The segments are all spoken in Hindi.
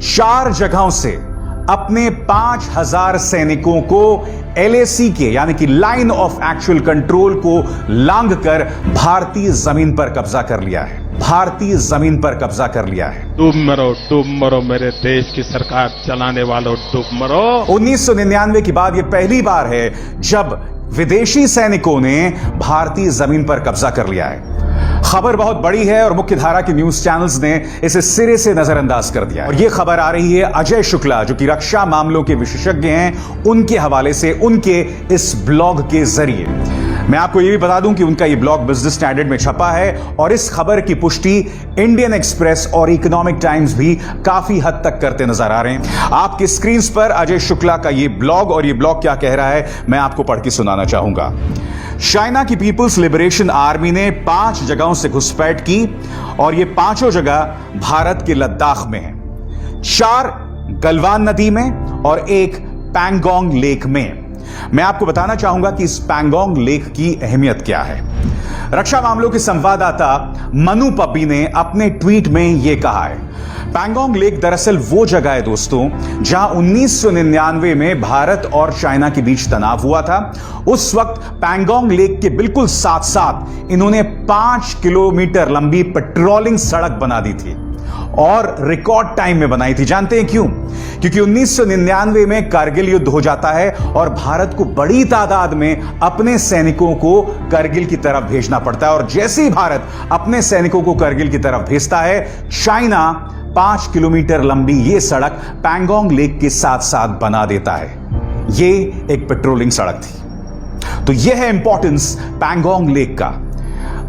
4 जगहों से अपने 5000 सैनिकों को एलएसी के यानी कि लाइन ऑफ एक्चुअल कंट्रोल को लांघकर भारतीय जमीन पर कब्जा कर लिया है। भारतीय जमीन पर कब्जा कर लिया है। डूब मरो मेरे देश की सरकार चलाने वालों, डूब मरो। 1999 के बाद यह पहली बार है जब विदेशी सैनिकों ने भारतीय जमीन पर कब्जा कर लिया है। खबर बहुत बड़ी है और मुख्यधारा के न्यूज चैनल्स ने इसे सिरे से नजरअंदाज कर दिया। और यह खबर आ रही है अजय शुक्ला, जो कि रक्षा मामलों के विशेषज्ञ हैं, उनके हवाले से, उनके इस ब्लॉग के जरिए। मैं आपको यह भी बता दूं कि उनका यह ब्लॉग बिजनेस स्टैंडर्ड में छपा है और इस खबर की पुष्टि इंडियन एक्सप्रेस और इकोनॉमिक टाइम्स भी काफी हद तक करते नजर आ रहे हैं। आपकी स्क्रीन पर अजय शुक्ला का यह ब्लॉग, और यह ब्लॉग क्या कह रहा है मैं आपको पढ़ के सुनाना चाहूंगा। चाइना की पीपुल्स लिबरेशन आर्मी ने 5 जगहों से घुसपैठ की और ये 5 जगह भारत के लद्दाख में है। 4 गलवान नदी में और 1 पैंगोंग लेक में। मैं आपको बताना चाहूंगा कि इस पैंगोंग लेक की अहमियत क्या है। रक्षा मामलों के संवाददाता मनु पब्बी ने अपने ट्वीट में यह कहा है, पैंगोंग लेक दरअसल वो जगह है दोस्तों जहां 1999 में भारत और चाइना के बीच तनाव हुआ था। उस वक्त पैंगोंग लेक के बिल्कुल साथ साथ इन्होंने 5 किलोमीटर लंबी पेट्रोलिंग सड़क बना दी थी और रिकॉर्ड टाइम में बनाई थी। जानते हैं क्यों? क्योंकि 1999 में कारगिल युद्ध हो जाता है और भारत को बड़ी तादाद में अपने सैनिकों को कारगिल की तरफ भेजना पड़ता है। और जैसे ही भारत अपने सैनिकों को कारगिल की तरफ भेजता है, चाइना 5 किलोमीटर लंबी यह सड़क पैंगोंग लेक के साथ साथ बना देता है। यह एक पेट्रोलिंग सड़क थी। तो यह है इंपॉर्टेंस पैंगोंग लेक का।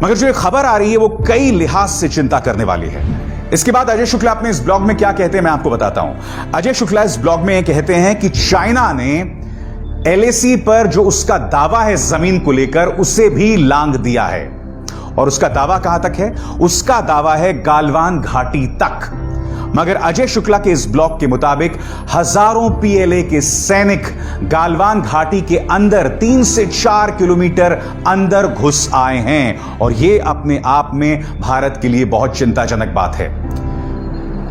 मगर जो खबर आ रही है वो कई लिहाज से चिंता करने वाली है। इसके बाद अजय शुक्ला अपने इस ब्लॉग में क्या कहते हैं मैं आपको बताता हूं। अजय शुक्ला इस ब्लॉग में कहते हैं कि चाइना ने एलएसी पर जो उसका दावा है जमीन को लेकर, उसे भी लांघ दिया है। और उसका दावा कहां तक है? उसका दावा है गालवान घाटी तक। मगर अजय शुक्ला के इस ब्लॉग के मुताबिक हजारों पीएलए के सैनिक गालवान घाटी के अंदर 3 से 4 किलोमीटर अंदर घुस आए हैं। और यह अपने आप में भारत के लिए बहुत चिंताजनक बात है,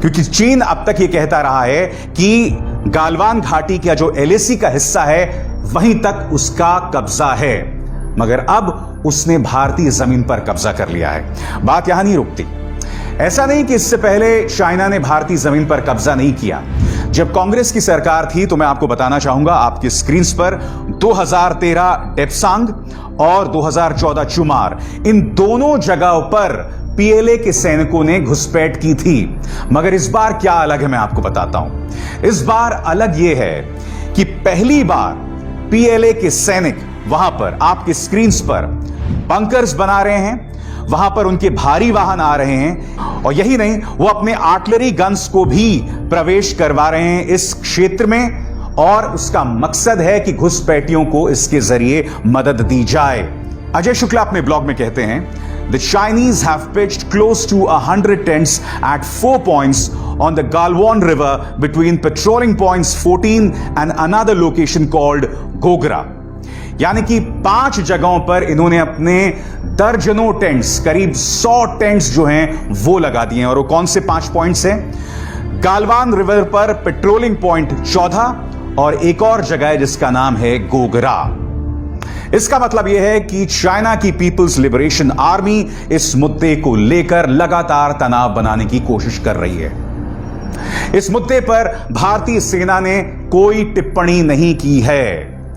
क्योंकि चीन अब तक यह कहता रहा है कि गालवान घाटी का जो एलएसी का हिस्सा है वहीं तक उसका कब्जा है। मगर अब उसने भारतीय जमीन पर कब्जा कर लिया है। बात यहां नहीं रुकती। ऐसा नहीं कि इससे पहले चाइना ने भारतीय जमीन पर कब्जा नहीं किया। जब कांग्रेस की सरकार थी तो मैं आपको बताना चाहूंगा आपकी स्क्रीन पर 2013 डेप्सांग और 2014 चुमार, इन दोनों जगहों पर पीएलए के सैनिकों ने घुसपैठ की थी। मगर इस बार क्या अलग है मैं आपको बताता हूं। इस बार अलग यह है कि पहली बार पीएलए के सैनिक वहां पर आपके स्क्रीन पर बंकर्स बना रहे हैं, वहां पर उनके भारी वाहन आ रहे हैं और यही नहीं, वो अपने आर्टिलरी गन्स को भी प्रवेश करवा रहे हैं इस क्षेत्र में। और उसका मकसद है कि घुसपैठियों को इसके जरिए मदद दी जाए। अजय शुक्ला अपने ब्लॉग में कहते हैं, The Chinese have pitched close to 100 tents at 4 points on the Galwan River between patrolling points 14 and another location called Gogra. यानी कि 5 जगहों पर इन्होंने अपने दर्जनों टेंट्स, करीब 100 टेंट्स जो हैं वो लगा दिए हैं। और वो कौन से 5 पॉइंट्स हैं? गालवान रिवर पर पेट्रोलिंग पॉइंट 14 और एक और जगह है जिसका नाम है गोगरा। इसका मतलब यह है कि चाइना की पीपुल्स लिबरेशन आर्मी इस मुद्दे को लेकर लगातार तनाव बनाने की कोशिश कर रही है। इस मुद्दे पर भारतीय सेना ने कोई टिप्पणी नहीं की है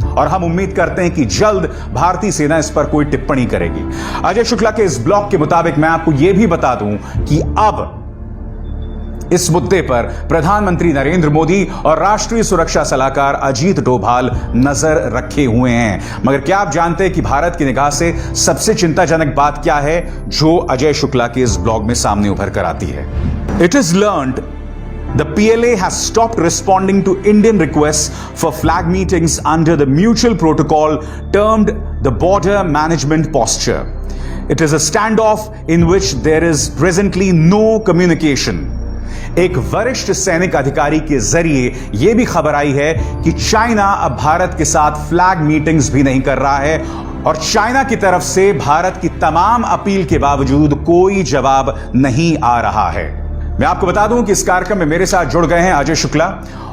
और हम उम्मीद करते हैं कि जल्द भारतीय सेना इस पर कोई टिप्पणी करेगी। अजय शुक्ला के इस ब्लॉग के मुताबिक मैं आपको यह भी बता दूं कि अब इस मुद्दे पर प्रधानमंत्री नरेंद्र मोदी और राष्ट्रीय सुरक्षा सलाहकार अजीत डोभाल नजर रखे हुए हैं। मगर क्या आप जानते हैं कि भारत की निगाह से सबसे चिंताजनक बात क्या है जो अजय शुक्ला के इस ब्लॉग में सामने उभर कर आती है? It is learned the PLA has stopped responding to Indian requests for flag meetings under the mutual protocol termed the Border Management Posture. It is a standoff in which there is presently no communication. एक वरिष्ठ सैनिक अधिकारी के जरिए यह भी खबर आई है कि चाइना अब भारत के साथ फ्लैग मीटिंग्स भी नहीं कर रहा है और चाइना की तरफ से भारत की तमाम अपील के बावजूद कोई जवाब नहीं आ रहा है। मैं आपको बता दूं कि इस कार्यक्रम में मेरे साथ जुड़ गए हैं अजय शुक्ला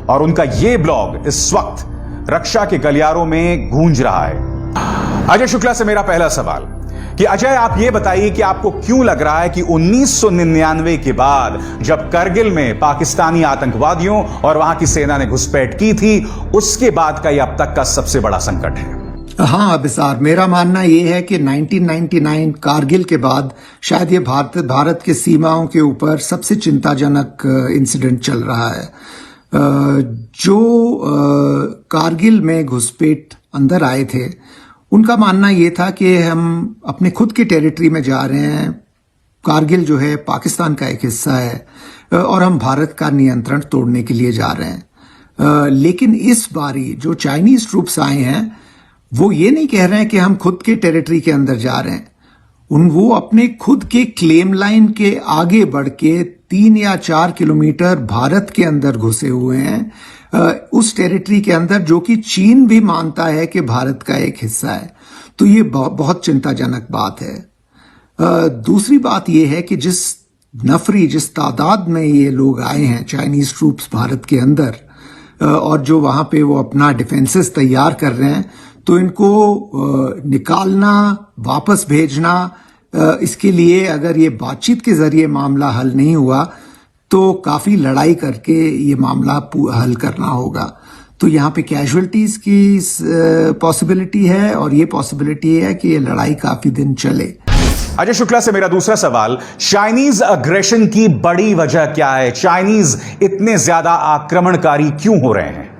और उनका यह ब्लॉग इस वक्त रक्षा के गलियारों में गूंज रहा है। अजय शुक्ला से मेरा पहला सवाल कि अजय आप यह बताइए कि आपको क्यों लग रहा है कि 1999 के बाद जब करगिल में पाकिस्तानी आतंकवादियों और वहां की सेना ने घुसपैठ की थी उसके बाद का यह अब तक का सबसे बड़ा संकट है? हाँ अभिसार, मेरा मानना यह है कि 1999 कारगिल के बाद शायद ये भारत के सीमाओं के ऊपर सबसे चिंताजनक इंसिडेंट चल रहा है। जो कारगिल में घुसपैठ अंदर आए थे उनका मानना यह था कि हम अपने खुद के टेरिटरी में जा रहे हैं। कारगिल जो है पाकिस्तान का एक हिस्सा है और हम भारत का नियंत्रण तोड़ने के लिए जा रहे हैं। लेकिन इस बारी जो चाइनीज ट्रूप्स आए हैं वो ये नहीं कह रहे हैं कि हम खुद के टेरिटरी के अंदर जा रहे हैं। वो अपने खुद के क्लेम लाइन के आगे बढ़ के 3 या 4 किलोमीटर भारत के अंदर घुसे हुए हैं, उस टेरिटरी के अंदर जो कि चीन भी मानता है कि भारत का एक हिस्सा है। तो ये बहुत चिंताजनक बात है। दूसरी बात ये है कि जिस तादाद में ये लोग आए हैं चाइनीज ट्रूप्स भारत के अंदर और जो वहां पे वो अपना डिफेंसेस तैयार कर रहे हैं, तो इनको निकालना, वापस भेजना, इसके लिए अगर ये बातचीत के जरिए मामला हल नहीं हुआ तो काफी लड़ाई करके ये मामला हल करना होगा। तो यहाँ पे कैजुअल्टीज की पॉसिबिलिटी है और ये पॉसिबिलिटी है कि ये लड़ाई काफी दिन चले। अजय शुक्ला से मेरा दूसरा सवाल, चाइनीज अग्रेशन की बड़ी वजह क्या है? चाइनीज इतने ज्यादा आक्रमणकारी क्यों हो रहे हैं?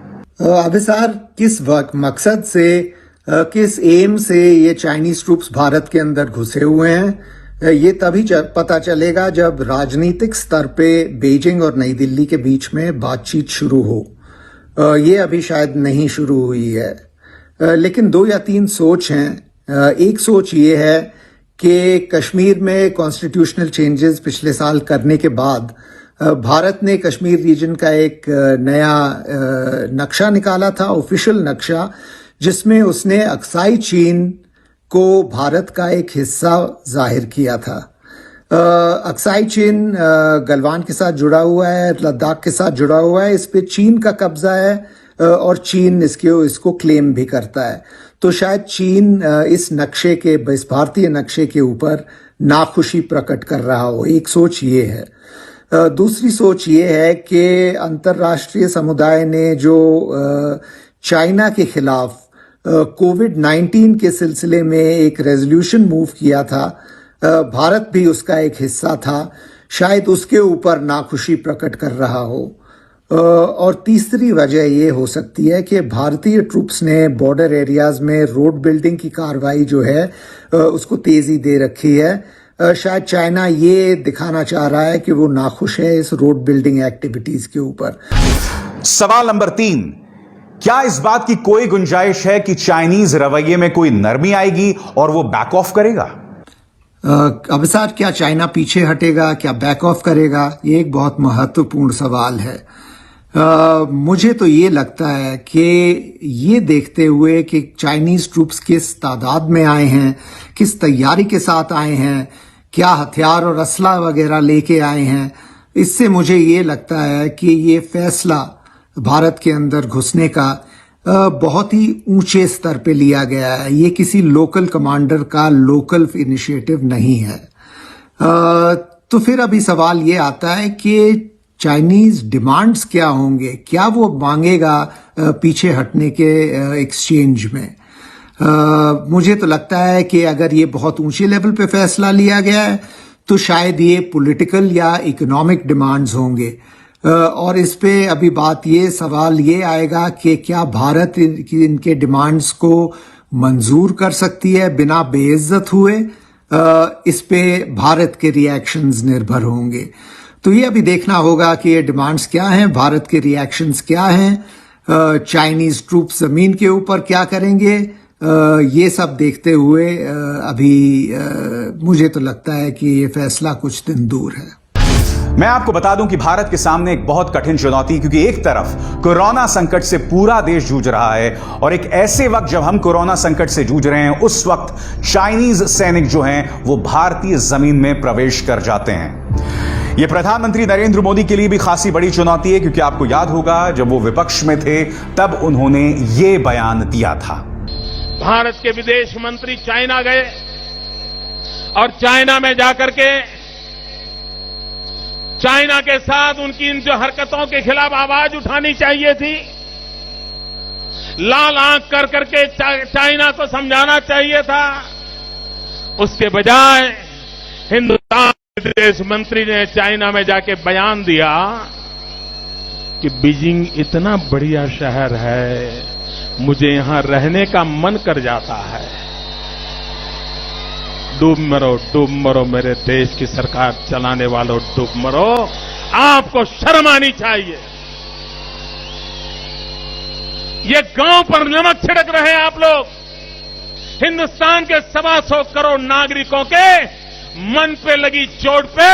अभिसार, किस मकसद से, किस एम से ये चाइनीज ट्रूप्स भारत के अंदर घुसे हुए हैं, ये तभी पता चलेगा जब राजनीतिक स्तर पे बीजिंग और नई दिल्ली के बीच में बातचीत शुरू हो। ये अभी शायद नहीं शुरू हुई है, लेकिन 2 या 3 सोच हैं। एक सोच ये है कि कश्मीर में कॉन्स्टिट्यूशनल चेंजेस पिछले साल करने के बाद भारत ने कश्मीर रीजन का एक नया नक्शा निकाला था, ऑफिशियल नक्शा, जिसमें उसने अक्साई चीन को भारत का एक हिस्सा जाहिर किया था। अक्साई चीन गलवान के साथ जुड़ा हुआ है, लद्दाख के साथ जुड़ा हुआ है, इस पे चीन का कब्जा है और चीन इसको क्लेम भी करता है। तो शायद चीन इस भारतीय नक्शे के ऊपर नाखुशी प्रकट कर रहा हो। एक सोच ये है। दूसरी सोच ये है कि अंतर्राष्ट्रीय समुदाय ने जो चाइना के खिलाफ कोविड-19 के सिलसिले में एक रेजोल्यूशन मूव किया था, भारत भी उसका एक हिस्सा था, शायद उसके ऊपर नाखुशी प्रकट कर रहा हो। और तीसरी वजह ये हो सकती है कि भारतीय ट्रूप्स ने बॉर्डर एरियाज में रोड बिल्डिंग की कार्रवाई जो है उसको तेजी दे रखी है। शायद चाइना ये दिखाना चाह रहा है कि वो नाखुश है इस रोड बिल्डिंग एक्टिविटीज के ऊपर। सवाल नंबर 3, क्या इस बात की कोई गुंजाइश है कि चाइनीज रवैये में कोई नरमी आएगी और वो बैक ऑफ करेगा? अभिसार, क्या चाइना पीछे हटेगा, क्या बैक ऑफ करेगा? ये एक बहुत महत्वपूर्ण सवाल है। मुझे तो ये लगता है कि ये देखते हुए कि चाइनीज ट्रूप्स किस तादाद में आए हैं, किस तैयारी के साथ आए हैं, क्या हथियार और असला वगैरह लेके आए हैं, इससे मुझे ये लगता है कि ये फैसला भारत के अंदर घुसने का बहुत ही ऊंचे स्तर पे लिया गया है। ये किसी लोकल कमांडर का लोकल इनिशिएटिव नहीं है। तो फिर अभी सवाल ये आता है कि चाइनीज डिमांड्स क्या होंगे, क्या वो मांगेगा पीछे हटने के एक्सचेंज में। मुझे तो लगता है कि अगर ये बहुत ऊंचे लेवल पे फैसला लिया गया है तो शायद ये पॉलिटिकल या इकोनॉमिक डिमांड्स होंगे। और इस पे अभी सवाल ये आएगा कि क्या भारत इनके डिमांड्स को मंजूर कर सकती है बिना बेइज्जत हुए। इस पे भारत के रिएक्शंस निर्भर होंगे। तो ये अभी देखना होगा कि ये डिमांड्स क्या हैं, भारत के रिएक्शंस क्या हैं, चाइनीज ट्रूप्स जमीन के ऊपर क्या करेंगे। ये सब देखते हुए अभी मुझे तो लगता है कि ये फैसला कुछ दिन दूर है। मैं आपको बता दूं कि भारत के सामने एक बहुत कठिन चुनौती, क्योंकि एक तरफ कोरोना संकट से पूरा देश जूझ रहा है और एक ऐसे वक्त जब हम कोरोना संकट से जूझ रहे हैं उस वक्त चाइनीज सैनिक जो हैं वो भारतीय जमीन में प्रवेश कर जाते हैं। यह प्रधानमंत्री नरेंद्र मोदी के लिए भी खासी बड़ी चुनौती है, क्योंकि आपको याद होगा जब वो विपक्ष में थे तब उन्होंने ये बयान दिया था। भारत के विदेश मंत्री चाइना गए और चाइना में जाकर के चाइना के साथ उनकी इन जो हरकतों के खिलाफ आवाज उठानी चाहिए थी, लाल आंख कर करके चाइना को समझाना चाहिए था, उसके बजाय हिंदुस्तान के विदेश मंत्री ने चाइना में जाके बयान दिया कि बीजिंग इतना बढ़िया शहर है, मुझे यहां रहने का मन कर जाता है। डूब मरो मेरे देश की सरकार चलाने वालों, डूब मरो, आपको शर्म आनी चाहिए। ये गांव पर नमक छिड़क रहे हैं आप लोग, हिंदुस्तान के 125 करोड़ नागरिकों के मन पे लगी चोट पे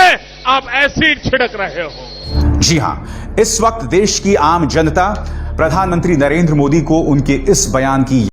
आप एसिड छिड़क रहे हो। जी हां, इस वक्त देश की आम जनता प्रधानमंत्री नरेंद्र मोदी को उनके इस बयान की